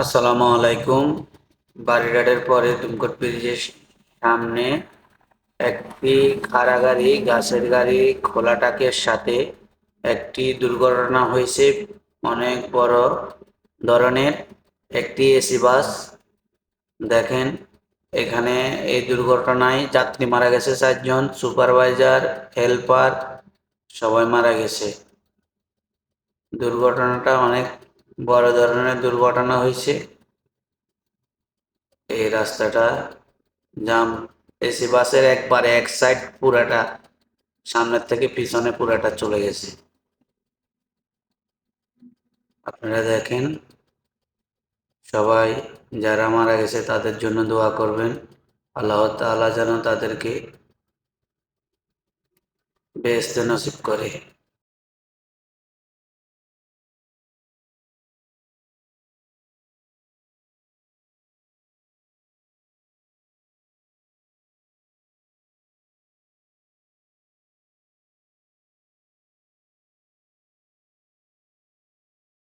আসসালামু আলাইকুম। বারিঘাটের পরে দুমকট ব্রিজের সামনে একটি খাড়া গাড়ি, গাছের গাড়ি, খোলা ট্রাকের সাথে একটি দুর্ঘটনা হয়েছে। অনেক বড় ধরনের একটি এসি বাস। দেখেন, এখানে এই দুর্ঘটনায় যাত্রী মারা গেছে 4 জন, সুপারভাইজার, হেল্পার সবাই মারা গেছে। দুর্ঘটনাটা অনেক বড় ধরনের দুর্ঘটনা হয়েছে। এই রাস্তাটা জাম। এসি বাসের একবারে এক সাইড পুরাটা, সামনের থেকে পিছনে পুরাটা চলে গেছে। আপনারা দেখেন, সবাই যারা মারা গেছে তাদের জন্য দোয়া করবেন। আল্লাহ তাআলা যেন তাদেরকে বেহেশতে নসিব করে।